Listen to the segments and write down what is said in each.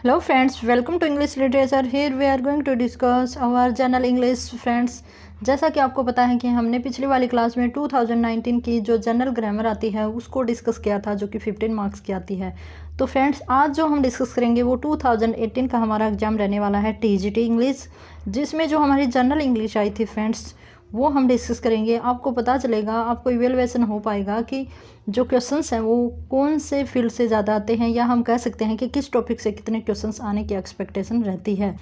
Hello friends, welcome to English Literature. Here we are going to discuss our general English friends. जैसा कि आपको पता है कि हमने पिछली वाली क्लास में 2019 की जो जनरल ग्रामर आती है उसको डिस्कस किया था, जो कि 15 मार्क्स की आती है। तो फ्रेंड्स आज जो हम डिस्कस करेंगे वो 2018 का हमारा एग्जाम रहने वाला है TGT इंग्लिश, जिसमें जो हमारी जनरल इंग्लिश आई थी फ्रेंड्स वो हम डिस्कस करेंगे। आपको पता चलेगा, आपको इवेलुएशन हो पाएगा कि जो क्वेश्चंस हैं वो कौन से फील्ड से ज़्यादा आते हैं, या हम कह सकते हैं कि किस टॉपिक से कितने क्वेश्चंस आने की एक्सपेक्टेशन रहती है।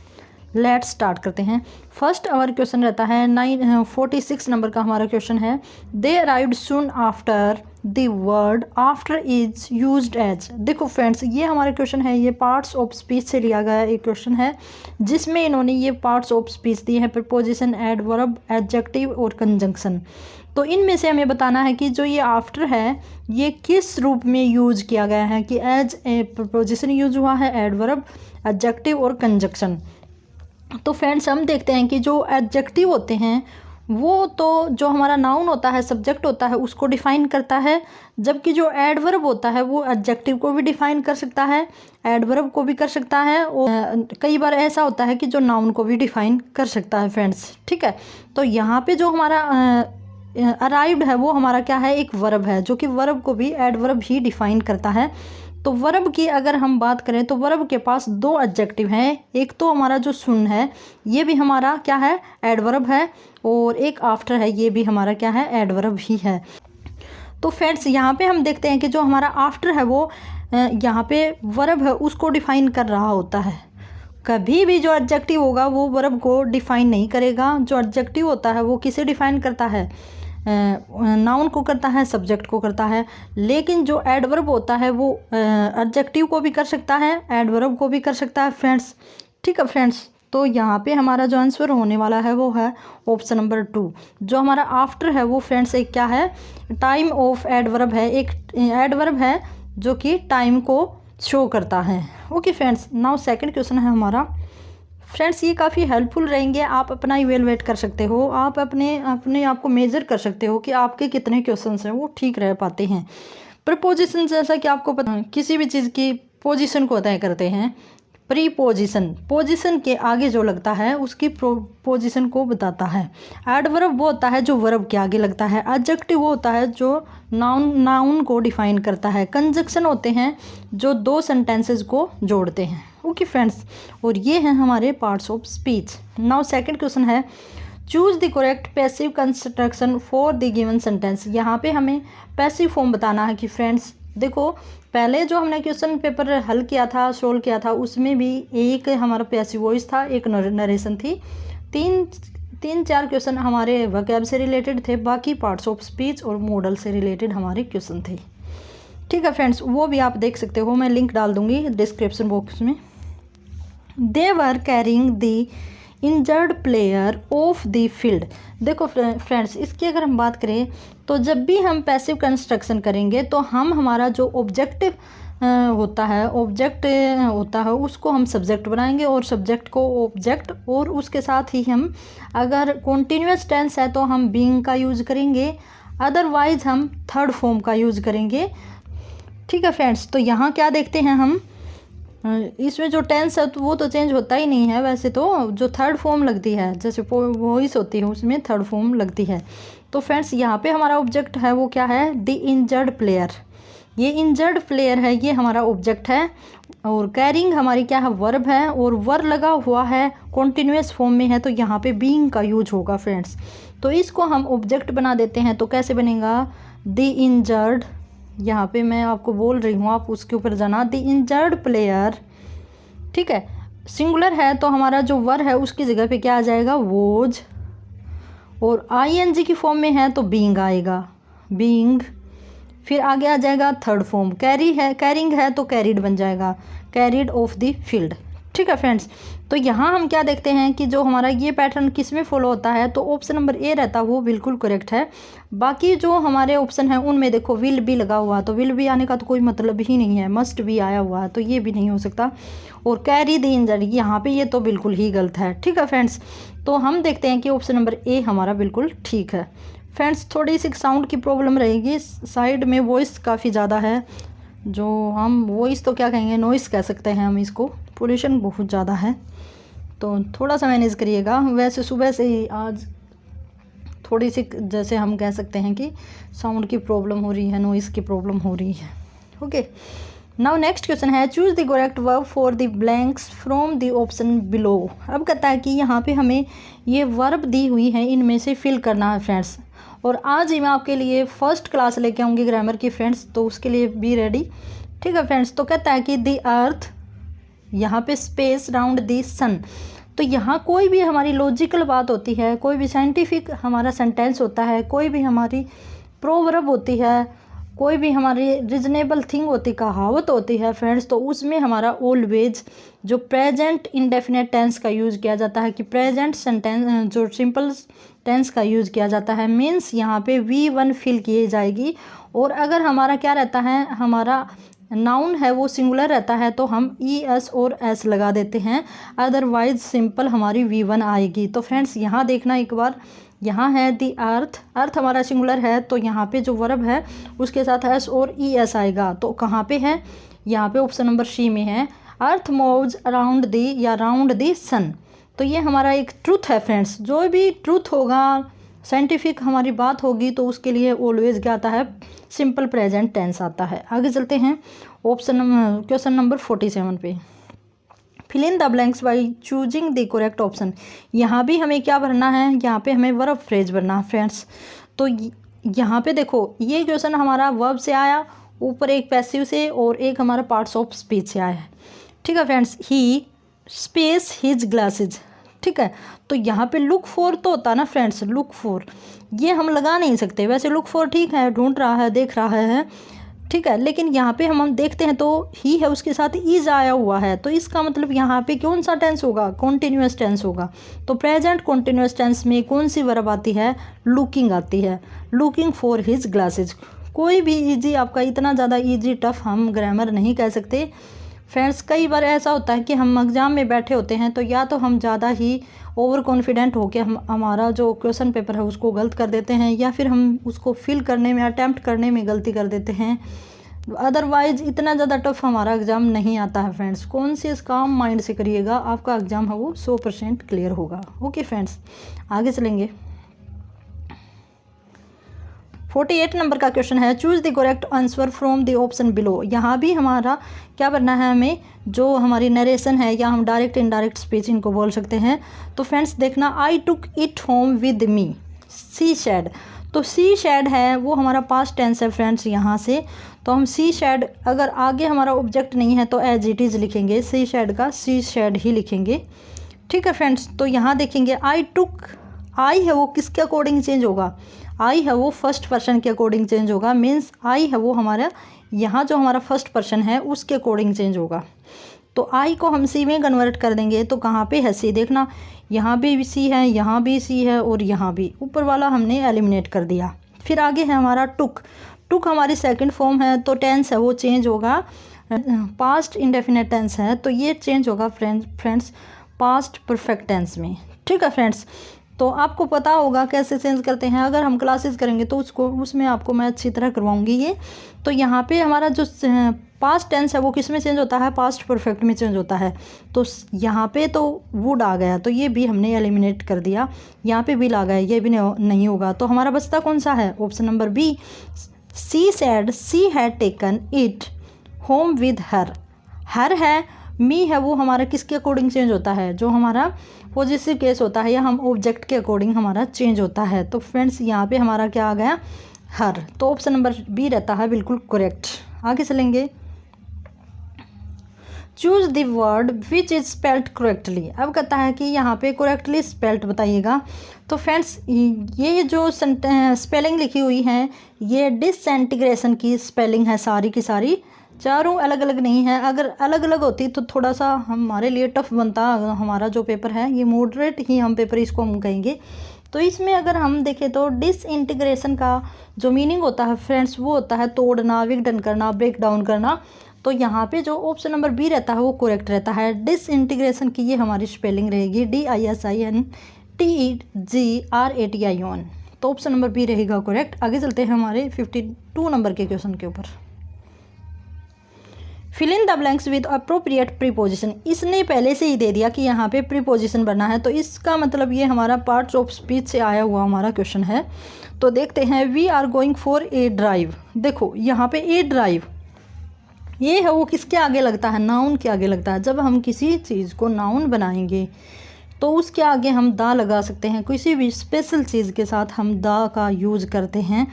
लेट्स स्टार्ट करते हैं। फर्स्ट आवर क्वेश्चन रहता है 46 नंबर का हमारा क्वेश्चन है। They arrived soon after the word after is used as. देखो फ्रेंड्स, ये हमारा क्वेश्चन है, ये पार्ट्स ऑफ स्पीच से लिया गया एक क्वेश्चन है, जिसमें इन्होंने ये पार्ट्स ऑफ स्पीच दिए हैं, प्रपोजिशन, एडवर्ब, एडजेक्टिव और कंजंक्शन। तो इनमें से हमें बताना है कि जो ये आफ्टर है ये किस रूप में यूज किया गया है, कि एज ए प्रपोजिशन यूज हुआ है, एडवर्ब, एडजेक्टिव और कंजंक्शन। तो फ्रेंड्स हम देखते हैं कि जो एडजेक्टिव होते हैं वो तो जो हमारा नाउन होता है, सब्जेक्ट होता है, उसको डिफ़ाइन करता है, जबकि जो एडवर्ब होता है वो एडजेक्टिव को भी डिफ़ाइन कर सकता है, एडवर्ब को भी कर सकता है, और कई बार ऐसा होता है कि जो नाउन को भी डिफ़ाइन कर सकता है फ्रेंड्स। ठीक है, तो यहाँ पे जो हमारा अराइव्ड है वो हमारा क्या है, एक वर्ब है, जो कि वर्ब को भी एडवर्ब ही डिफ़ाइन करता है। तो वर्ब की अगर हम बात करें तो वर्ब के पास दो एडजेक्टिव हैं, एक तो हमारा जो सुन है ये भी हमारा क्या है, एडवर्ब है, और एक आफ्टर है ये भी हमारा क्या है, एडवर्ब ही है। तो फ्रेंड्स यहाँ पे हम देखते हैं कि जो हमारा आफ्टर है वो यहाँ पे वर्ब है उसको डिफ़ाइन कर रहा होता है। कभी भी जो एडजेक्टिव होगा वो वर्ब को डिफ़ाइन नहीं करेगा। जो एडजेक्टिव होता है वो किसे डिफ़ाइन करता है, नाउन को करता है, सब्जेक्ट को करता है। लेकिन जो एडवर्ब होता है वो एडजेक्टिव को भी कर सकता है, एडवर्ब को भी कर सकता है फ्रेंड्स। ठीक है फ्रेंड्स, तो यहाँ पे हमारा जो आंसर होने वाला है वो है ऑप्शन नंबर 2। जो हमारा आफ्टर है वो फ्रेंड्स एक क्या है, टाइम ऑफ एडवर्ब है, एक एडवर्ब है जो कि टाइम को शो करता है। Okay friends, now second question है हमारा। फ्रेंड्स ये काफ़ी हेल्पफुल रहेंगे, आप अपना इवेलुएट कर सकते हो, आप अपने आप को मेजर कर सकते हो कि आपके कितने क्वेश्चंस हैं वो ठीक रह पाते हैं। प्रपोजिशन, जैसा कि आपको पता है किसी भी चीज़ की पोजीशन को तय करते हैं। प्रीपोजिशन, पोजीशन के आगे जो लगता है उसकी पोजीशन को बताता है। एडवर्ब वो होता है जो वर्ब के आगे लगता है। एडजेक्टिव वो होता है जो नाउन को डिफाइन करता है। कंजक्शन होते हैं जो दो सेंटेंसेस को जोड़ते हैं। ओके फ्रेंड्स, और ये हैं हमारे parts of speech. Now second question है, choose the correct passive construction for the given sentence. यहाँ पे हमें पैसिव फॉर्म बताना है कि फ्रेंड्स देखो, पहले जो हमने क्वेश्चन पेपर हल किया था, सोल्व किया था, उसमें भी एक हमारा पैसिव वॉइस था, एक नरेशन थी, तीन चार क्वेश्चन हमारे वोकैब से रिलेटेड थे, बाकी पार्ट्स ऑफ स्पीच और मॉडल से रिलेटेड हमारे क्वेश्चन थे। ठीक है फ्रेंड्स, वो भी आप देख सकते हो, मैं लिंक डाल दूंगी डिस्क्रिप्शन बॉक्स में। They were carrying the injured player off the field. देखो फ्रेंड्स, इसकी अगर हम बात करें तो जब भी हम पैसिव कंस्ट्रक्शन करेंगे तो हम हमारा जो ऑब्जेक्ट होता है उसको हम सब्जेक्ट बनाएंगे, और सब्जेक्ट को ऑब्जेक्ट, और उसके साथ ही हम अगर कॉन्टीन्यूअस टेंस है तो हम बीइंग का यूज़ करेंगे, अदरवाइज हम थर्ड फॉर्म का यूज़ करेंगे। ठीक है फ्रेंड्स, तो यहाँ क्या देखते हैं हम, इसमें जो टेंस है तो वो तो चेंज होता ही नहीं है, वैसे तो जो थर्ड फॉर्म लगती है, जैसे वॉइस होती है उसमें थर्ड फॉर्म लगती है। तो फ्रेंड्स यहाँ पे हमारा ऑब्जेक्ट है वो क्या है, द इंजर्ड प्लेयर। ये इंजर्ड प्लेयर है, ये हमारा ऑब्जेक्ट है, और कैरिंग हमारी क्या है, वर्ब है, और वर्ब लगा हुआ है, कॉन्टिन्यूअस फॉर्म में है, तो यहाँ पे बीइंग का यूज होगा फ्रेंड्स। तो इसको हम ऑब्जेक्ट बना देते हैं, तो कैसे बनेगा, द इंजर्ड, यहाँ पे मैं आपको बोल रही हूँ, आप उसके ऊपर जाना, द इंजर्ड प्लेयर। ठीक है, सिंगुलर है तो हमारा जो वर है उसकी जगह पे क्या आ जाएगा, वोज, और आईएनजी की फॉर्म में है तो बीइंग आएगा, बीइंग। फिर आगे आ जाएगा थर्ड फॉर्म, कैरिंग है तो कैरिड बन जाएगा, कैरिड ऑफ द फील्ड। ठीक है फ्रेंड्स, तो यहाँ हम क्या देखते हैं कि जो हमारा ये पैटर्न किस में फॉलो होता है, तो ऑप्शन नंबर ए रहता है वो बिल्कुल करेक्ट है। बाकी जो हमारे ऑप्शन हैं उनमें देखो विल भी लगा हुआ, तो विल भी आने का तो कोई मतलब ही नहीं है, मस्ट भी आया हुआ है, तो ये भी नहीं हो सकता, और कैरी द इंजरी यहाँ पे ये तो बिल्कुल ही गलत है। ठीक है फ्रेंड्स, तो हम देखते हैं कि ऑप्शन नंबर ए हमारा बिल्कुल ठीक है। फ्रेंड्स थोड़ी सी साउंड की प्रॉब्लम रहेगी, साइड में वॉइस काफ़ी ज़्यादा है, जो हम वॉइस तो क्या कहेंगे, नॉइस कह सकते हैं हम इसको, पोल्यूशन बहुत ज़्यादा है, तो थोड़ा सा मैनेज करिएगा। वैसे सुबह से ही आज थोड़ी सी जैसे हम कह सकते हैं कि साउंड की प्रॉब्लम हो रही है, नॉइस की प्रॉब्लम हो रही है। ओके, नाउ नेक्स्ट क्वेश्चन है choose the correct verb for the blanks from the option below. अब कहता है कि यहाँ पे हमें ये वर्ब दी हुई है, इनमें से फिल करना है फ्रेंड्स। और आज ही मैं आपके लिए फर्स्ट क्लास लेके आऊँगी ग्रामर की फ्रेंड्स, तो उसके लिए बी रेडी। ठीक है फ्रेंड्स, तो कहता है कि द अर्थ, यहाँ पे स्पेस राउंड द सन। तो यहाँ कोई भी हमारी लॉजिकल बात होती है, कोई भी साइंटिफिक हमारा सेंटेंस होता है, कोई भी हमारी प्रोवर्ब होती है, कोई भी हमारी रीजनेबल थिंग होती, कहावत होती है फ्रेंड्स, तो उसमें हमारा ऑलवेज जो प्रेजेंट इंडेफिनेट टेंस का यूज़ किया जाता है, कि प्रेजेंट सेंटेंस जो सिंपल टेंस का यूज़ किया जाता है, मीन्स यहाँ पे V1 फिल की जाएगी। और अगर हमारा क्या रहता है, हमारा नाउन है वो सिंगुलर रहता है, तो हम ES और S लगा देते हैं, अदरवाइज सिंपल हमारी V1 आएगी। तो फ्रेंड्स यहाँ देखना एक बार, यहाँ है दी अर्थ, अर्थ हमारा सिंगुलर है, तो यहाँ पे जो वर्ब है उसके साथ S और ES आएगा। तो कहाँ पे है, यहाँ पे ऑप्शन नंबर C में है, अर्थ मूव्स अराउंड दी या राउंड दी सन। तो ये हमारा एक ट्रूथ है फ्रेंड्स, जो भी ट्रूथ होगा, साइंटिफिक हमारी बात होगी, तो उसके लिए ऑलवेज क्या आता है, सिंपल प्रेजेंट टेंस आता है। आगे चलते हैं क्वेश्चन नंबर 47 पे। Fill in the blanks by choosing the correct option. यहाँ भी हमें क्या भरना है, यहाँ पे हमें वर्ब फ्रेज भरना है फ्रेंड्स। तो यहाँ पे देखो, ये क्वेश्चन हमारा वर्ब से आया, ऊपर एक पैसिव से और एक हमारा पार्ट्स ऑफ स्पीच से आया है। ठीक है फ्रेंड्स, ही स्पेस हिज ग्लासेज। ठीक है, तो यहाँ पे लुक फॉर तो होता है ना फ्रेंड्स, लुक फॉर ये हम लगा नहीं सकते। वैसे लुक फॉर ठीक है, ढूंढ रहा है, देख रहा है, ठीक है, लेकिन यहाँ पे हम देखते हैं तो ही है, उसके साथ इज आया हुआ है, तो इसका मतलब यहाँ पे कौन सा टेंस होगा, कॉन्टिन्यूअस टेंस होगा। तो प्रेजेंट कॉन्टिन्यूअस टेंस में कौन सी वर्ब आती है, लुकिंग आती है, लुकिंग फॉर हिज ग्लासेज। कोई भी इजी आपका इतना ज़्यादा इजी टफ हम ग्रामर नहीं कह सकते फ्रेंड्स। कई बार ऐसा होता है कि हम एग्ज़ाम में बैठे होते हैं, तो या तो हम ज़्यादा ही ओवर कॉन्फिडेंट होकर हमारा जो क्वेश्चन पेपर है उसको गलत कर देते हैं, या फिर हम उसको फिल करने में, अटैम्प्ट करने में गलती कर देते हैं। अदरवाइज इतना ज़्यादा टफ हमारा एग्ज़ाम नहीं आता है फ्रेंड्स। कॉन्शियस काम माइंड से करिएगा, आपका एग्ज़ाम है वो 100% क्लियर होगा। ओके फ्रेंड्स, आगे चलेंगे। 48 नंबर का क्वेश्चन है choose the correct answer from the option below. यहाँ भी हमारा क्या करना है, हमें जो हमारी नरेशन है, या हम डायरेक्ट इनडायरेक्ट स्पीच इनको बोल सकते हैं। तो फ्रेंड्स देखना, I took it home with me, she said. तो सी शेड है वो हमारा पास्ट टेंस है फ्रेंड्स। यहाँ से तो हम सी शेड, अगर आगे हमारा ऑब्जेक्ट नहीं है तो एज इट इज़ लिखेंगे, सी शेड का सी शेड ही लिखेंगे। ठीक है फ्रेंड्स, तो यहाँ देखेंगे आई टुक, आई है वो किसके अकॉर्डिंग चेंज होगा, आई है वो फर्स्ट पर्सन के अकॉर्डिंग चेंज होगा, मीन्स आई है वो हमारा यहाँ जो हमारा फर्स्ट पर्सन है उसके अकॉर्डिंग चेंज होगा। तो आई को हम सी में कन्वर्ट कर देंगे, तो कहाँ पे है सी, देखना यहाँ भी सी है, यहाँ भी सी है, और यहाँ भी, ऊपर वाला हमने एलिमिनेट कर दिया। फिर आगे है हमारा टुक, टुक हमारी सेकंड फॉर्म है, तो टेंस है वो चेंज होगा, पास्ट इंडेफिनेट टेंस है, तो ये चेंज होगा फ्रेंड्स पास्ट परफेक्ट टेंस में। ठीक है फ्रेंड्स, तो आपको पता होगा कैसे चेंज करते हैं, अगर हम क्लासेस करेंगे तो उसमें आपको मैं अच्छी तरह करवाऊंगी ये। तो यहाँ पे हमारा जो पास्ट टेंस है वो किस में चेंज होता है, पास्ट परफेक्ट में चेंज होता है। तो यहाँ पे तो वुड आ गया, तो ये भी हमने एलिमिनेट कर दिया, यहाँ पे विल आ गया, ये भी नहीं होगा। तो हमारा बचता कौन सा है, option number B, she said she had taken it home with her. Her है, मी है वो हमारा किसके अकॉर्डिंग चेंज होता है, जो हमारा पॉजिटिव केस होता है, या हम ऑब्जेक्ट के अकॉर्डिंग हमारा चेंज होता है। तो फ्रेंड्स यहाँ पे हमारा क्या आ गया, हर। तो ऑप्शन नंबर बी रहता है बिल्कुल करेक्ट। आगे चलेंगे, choose the word which is spelled correctly. अब कहता है कि यहाँ पे करेक्टली स्पेल्ड बताइएगा। तो फ्रेंड्स ये जो स्पेलिंग लिखी हुई है, ये डिसइंटीग्रेशन की स्पेलिंग है सारी की सारी, चारों अलग अलग नहीं है। अगर अलग अलग होती तो थोड़ा सा हमारे लिए टफ बनता, हमारा जो पेपर है ये मॉडरेट ही हम पेपर इसको हम कहेंगे। तो इसमें अगर हम देखें तो डिसइंटीग्रेशन का जो मीनिंग होता है फ्रेंड्स, वो होता है तोड़ना, विघटन करना, ब्रेक डाउन करना। तो यहाँ पे जो ऑप्शन नंबर बी रहता है वो करेक्ट रहता है। डिसइंटीग्रेशन की ये हमारी स्पेलिंग रहेगी DISINTEGRATION। तो ऑप्शन नंबर बी रहेगा करेक्ट। आगे चलते हैं हमारे 52 नंबर के क्वेश्चन के ऊपर। Fill in the blanks with appropriate preposition. इसने पहले से ही दे दिया कि यहाँ पे प्रीपोजिशन बनना है, तो इसका मतलब ये हमारा पार्ट्स ऑफ स्पीच से आया हुआ हमारा क्वेश्चन है। तो देखते हैं, we are going for a drive. देखो यहाँ पे ए ड्राइव ये है वो किसके आगे लगता है, नाउन के आगे लगता है। जब हम किसी चीज़ को नाउन बनाएंगे तो उसके आगे हम दा लगा सकते हैं, किसी भी स्पेशल चीज़ के साथ हम दा का यूज़ करते हैं,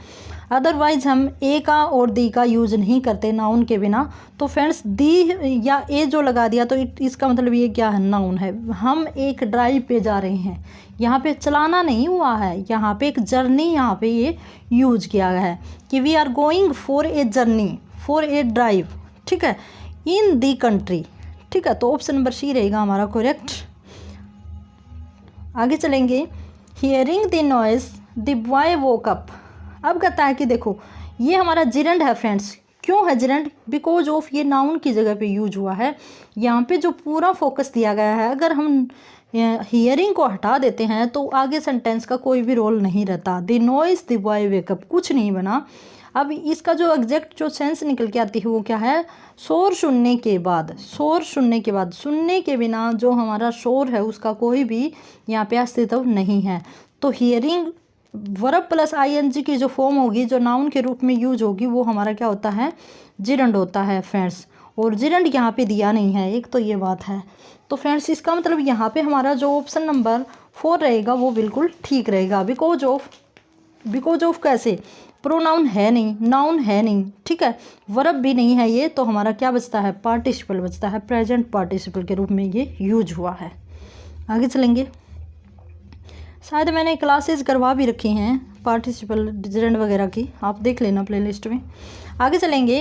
अदरवाइज़ हम ए का और दी का यूज़ नहीं करते नाउन के बिना। तो फ्रेंड्स दी या ए जो लगा दिया तो इसका मतलब ये क्या है, नाउन है। हम एक ड्राइव पे जा रहे हैं, यहाँ पे चलाना नहीं हुआ है, यहाँ पे एक जर्नी यहाँ पे ये यूज किया गया है कि we are going for a journey, for a drive, ठीक है, इन दी कंट्री, ठीक है। तो ऑप्शन नंबर सी रहेगा हमारा करेक्ट। आगे चलेंगे, hearing the noise the boy woke up. अब कहता है कि देखो ये हमारा जिरंड है फ्रेंड्स। क्यों है जिरंड, बिकॉज ऑफ ये नाउन की जगह पे यूज हुआ है। यहाँ पे जो पूरा फोकस दिया गया है, अगर हम हियरिंग को हटा देते हैं तो आगे सेंटेंस का कोई भी रोल नहीं रहता। The noise the boy wake up कुछ नहीं बना। अब इसका जो एग्जैक्ट जो सेंस निकल के आती है वो क्या है, शोर सुनने के बाद, शोर सुनने के बाद, सुनने के बिना जो हमारा शोर है उसका कोई भी यहाँ पे अस्तित्व नहीं है। तो हियरिंग वर्ब प्लस आईएनजी की जो फॉर्म होगी, जो नाउन के रूप में यूज होगी, वो हमारा क्या होता है, जिरंड होता है फ्रेंड्स। और जिरंड यहाँ पे दिया नहीं है, एक तो ये बात है। तो फ्रेंड्स इसका मतलब यहाँ पे हमारा जो ऑप्शन नंबर 4 रहेगा वो बिल्कुल ठीक रहेगा। बिकॉज ऑफ कैसे, प्रोनाउन है नहीं, नाउन है नहीं, ठीक है, वर्ब भी नहीं है ये, तो हमारा क्या बचता है, पार्टिसिपल बचता है, प्रेजेंट पार्टिसिपल के रूप में ये यूज हुआ है। आगे चलेंगे, शायद मैंने क्लासेस करवा भी रखी हैं पार्टिसिपल जिरंड वगैरह की, आप देख लेना प्लेलिस्ट में। आगे चलेंगे,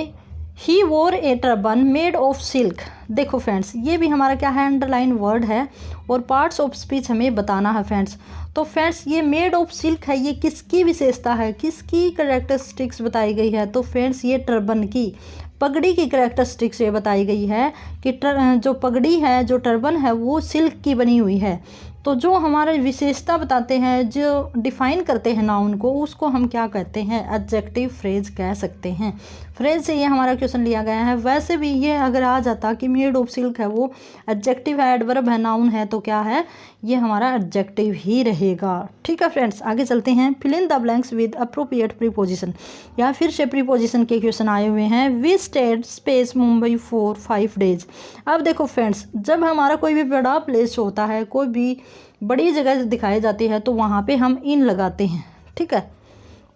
ही वोर ए टर्बन मेड ऑफ सिल्क। देखो फ्रेंड्स ये भी हमारा क्या है, अंडरलाइन वर्ड है और पार्ट्स ऑफ स्पीच हमें बताना है फ्रेंड्स। तो फ्रेंड्स ये मेड ऑफ सिल्क है, ये किसकी विशेषता है, किसकी कैरेक्टरिस्टिक्स बताई गई है, तो फ्रेंड्स ये टर्बन की, पगड़ी की कैरेक्टरिस्टिक्स ये बताई गई है कि जो पगड़ी है, जो टर्बन है वो सिल्क की बनी हुई है। तो जो हमारे विशेषता बताते हैं, जो डिफ़ाइन करते हैं नाउन को, उसको हम क्या कहते हैं, एडजेक्टिव फ्रेज कह सकते हैं। फ्रेज से ये हमारा क्वेश्चन लिया गया है। वैसे भी ये अगर आ जाता कि मेड ऑफ सिल्क है वो एडजेक्टिव है, एडवर्ब है, नाउन है, तो क्या है, ये हमारा एडजेक्टिव ही रहेगा। ठीक है फ्रेंड्स, आगे चलते हैं। Fill in the blanks with appropriate preposition. यहाँ फिर से प्रीपोजिशन के क्वेश्चन आए हुए हैं। We stayed space Mumbai for 5 days। अब देखो फ्रेंड्स, जब हमारा कोई भी बड़ा प्लेस होता है, कोई भी बड़ी जगह दिखाई जाती है, तो वहाँ पे हम इन लगाते हैं, ठीक है।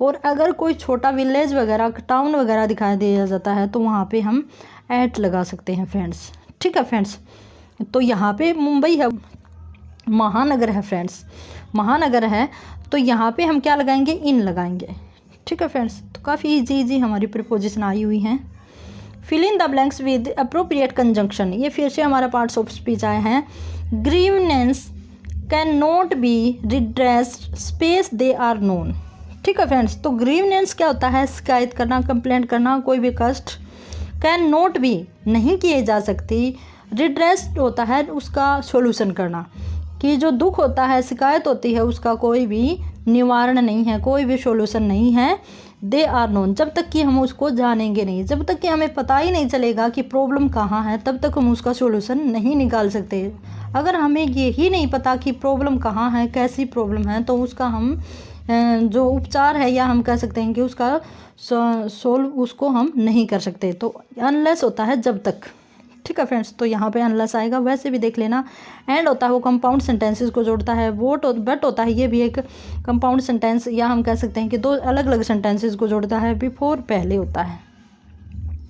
और अगर कोई छोटा विलेज वगैरह, टाउन वगैरह दिखाई दिया जाता है, तो वहाँ पे हम एट लगा सकते हैं फ्रेंड्स, ठीक है फ्रेंड्स। तो यहाँ पे मुंबई है, महानगर है फ्रेंड्स, महानगर है, तो यहाँ पे हम क्या लगाएंगे, इन लगाएंगे, ठीक है फ्रेंड्स। तो काफ़ी ईजी हमारी प्रीपोजिशन आई हुई हैं। Fill in the blanks with appropriate conjunction. ये फिर से हमारा पार्ट्स ऑफ स्पीच आए हैं। Grievance can not be redressed space they are known, ठीक है फ्रेंड्स। तो ग्रीवनेंस क्या होता है, शिकायत करना, कंप्लेंट करना, कोई भी कष्ट। कैन नॉट बी नहीं किए जा सकती, रिड्रेस्ड होता है उसका सॉल्यूशन करना, कि जो दुख होता है, शिकायत होती है, उसका कोई भी निवारण नहीं है, कोई भी सॉल्यूशन नहीं है। दे आर नोन, जब तक कि हम उसको जानेंगे नहीं, जब तक कि हमें पता ही नहीं चलेगा कि प्रॉब्लम कहाँ है, तब तक हम उसका सॉल्यूशन नहीं निकाल सकते। अगर हमें ये ही नहीं पता कि प्रॉब्लम कहाँ है, कैसी प्रॉब्लम है, तो उसका हम जो उपचार है, या हम कह सकते हैं कि उसका सोल्व उसको हम नहीं कर सकते। तो अनलेस होता है जब तक, ठीक है फ्रेंड्स। तो यहाँ पे अनलेस आएगा। वैसे भी देख लेना, एंड होता है वो कंपाउंड सेंटेंसेस को जोड़ता है। बट होता है, ये भी एक कंपाउंड सेंटेंस, या हम कह सकते हैं कि दो अलग अलग सेंटेंसेस को जोड़ता है। बिफोर पहले होता है।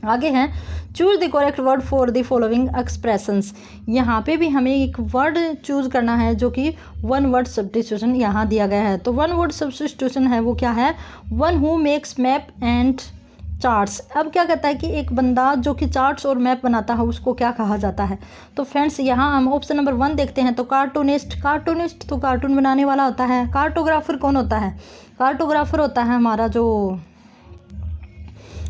आगे हैं, choose the correct word for the following expressions. यहाँ पे भी हमें एक वर्ड चूज करना है, जो कि वन वर्ड सब्स्टिट्यूशन यहाँ दिया गया है। तो वन वर्ड सब्स्टिट्यूशन है वो क्या है, one who makes map and charts. अब क्या कहता है कि एक बंदा जो कि चार्ट्स और मैप बनाता है, उसको क्या कहा जाता है। तो फ्रेंड्स यहाँ हम ऑप्शन नंबर 1 देखते हैं। तो कार्टूनिस्ट, कार्टूनिस्ट तो कार्टून बनाने वाला होता है। कार्टोग्राफर कौन होता है, कार्टोग्राफर होता है हमारा जो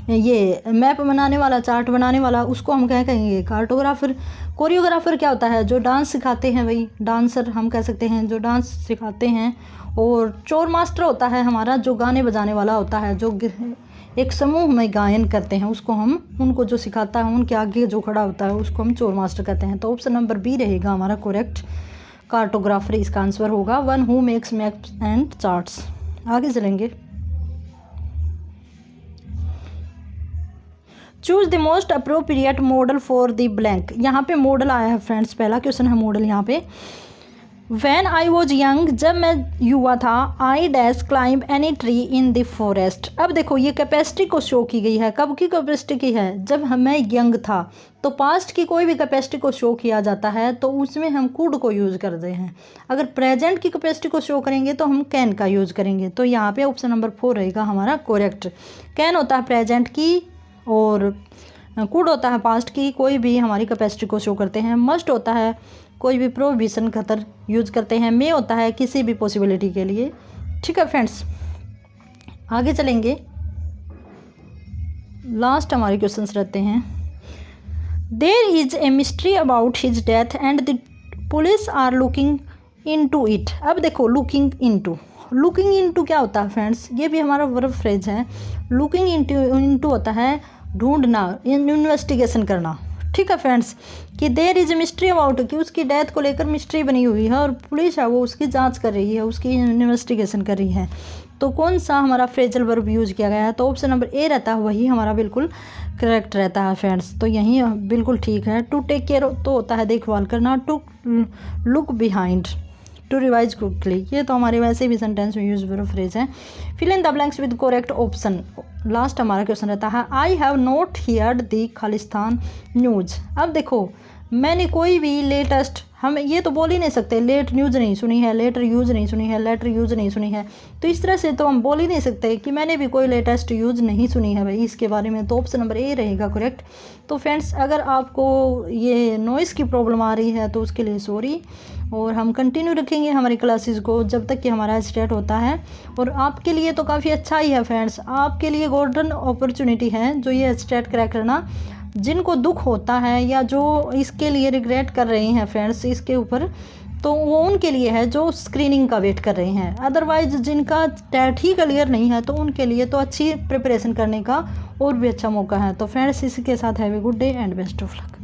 ये मैप बनाने वाला, चार्ट बनाने वाला, उसको हम क्या कहेंगे, कार्टोग्राफर। कोरियोग्राफर क्या होता है, जो डांस सिखाते हैं, वही डांसर हम कह सकते हैं, जो डांस सिखाते हैं। और चोर मास्टर होता है हमारा, जो गाने बजाने वाला होता है, जो एक समूह में गायन करते हैं उसको हम, उनको जो सिखाता है उनके आगे जो खड़ा होता है उसको हम चोर मास्टर कहते हैं। तो ऑप्शन नंबर बी रहेगा हमारा करेक्ट, कार्टोग्राफर इसका आंसर होगा। One who makes maps and charts. आगे चलेंगे। Choose the most appropriate model for the blank. यहाँ पे मॉडल आया है फ्रेंड्स, पहला क्वेश्चन है मॉडल यहाँ पे। When I was young, जब मैं युवा था, I dash climb any tree in the forest। अब देखो ये कैपेसिटी को शो की गई है, कब की कैपेसिटी की है, जब मैं यंग था। तो पास्ट की कोई भी कैपेसिटी को शो किया जाता है तो उसमें हम कुड को यूज़ करते हैं। अगर प्रेजेंट की कैपेसिटी को शो करेंगे तो हम कैन का यूज़ करेंगे। तो यहाँ पे ऑप्शन नंबर 4 रहेगा हमारा करेक्ट। कैन होता है प्रेजेंट की और कुड होता है पास्ट की, कोई भी हमारी कैपेसिटी को शो करते हैं। मस्ट होता है कोई भी प्रोविजन खतर यूज करते हैं। मे होता है किसी भी पॉसिबिलिटी के लिए। ठीक है फ्रेंड्स, आगे चलेंगे। लास्ट हमारे क्वेश्चंस रहते हैं। There is a mystery about his death and the police are looking into it. अब देखो लुकिंग इनटू क्या होता है फ्रेंड्स, ये भी हमारा वर्ब फ्रेज है। लुकिंग इनटू होता है ढूंढना, इन्वेस्टिगेशन करना। ठीक है फ्रेंड्स, कि देयर इज मिस्ट्री अबाउट, कि उसकी डेथ को लेकर मिस्ट्री बनी हुई है और पुलिस है वो उसकी जांच कर रही है, उसकी इन्वेस्टिगेशन कर रही है। तो कौन सा हमारा फ्रेजल वर्ब यूज किया गया है, तो ऑप्शन नंबर ए रहता है, वही हमारा बिल्कुल करेक्ट रहता है फ्रेंड्स। तो यही बिल्कुल ठीक है। टू टेक केयर तो होता है देखभाल करना, to look behind, to revise quickly, ये तो हमारे वैसे भी सेंटेंस में यूज वर्ब फ्रेज है। Fill in the blanks with correct option. Last हमारा क्वेश्चन रहता है I have not heard the Khalistan news. अब देखो मैंने कोई भी लेटेस्ट, हम ये तो बोल ही नहीं सकते लेट न्यूज़ नहीं सुनी है, लेटर यूज़ नहीं सुनी है, लेटर यूज़ नहीं सुनी है। तो इस तरह से तो हम बोल ही नहीं सकते कि मैंने भी कोई लेटेस्ट यूज़ नहीं सुनी है भाई इसके बारे में। तो ऑप्शन नंबर ए रहेगा करेक्ट। तो फ्रेंड्स अगर आपको ये नॉइज़ की प्रॉब्लम आ रही है तो उसके लिए सॉरी, और हम कंटिन्यू रखेंगे हमारी क्लासेस को जब तक कि हमारा स्टार्ट होता है। और आपके लिए तो काफ़ी अच्छा ही है फ्रेंड्स, आपके लिए गोल्डन अपॉर्चुनिटी है जो ये स्टार्ट क्रैक करना। जिनको दुख होता है या जो इसके लिए रिग्रेट कर रहे हैं फ्रेंड्स इसके ऊपर, तो वो उनके लिए है जो स्क्रीनिंग का वेट कर रहे हैं। अदरवाइज जिनका टेट ही क्लियर नहीं है तो उनके लिए तो अच्छी प्रिपरेशन करने का और भी अच्छा मौका है। तो फ्रेंड्स इसी के साथ have a good day and best of luck.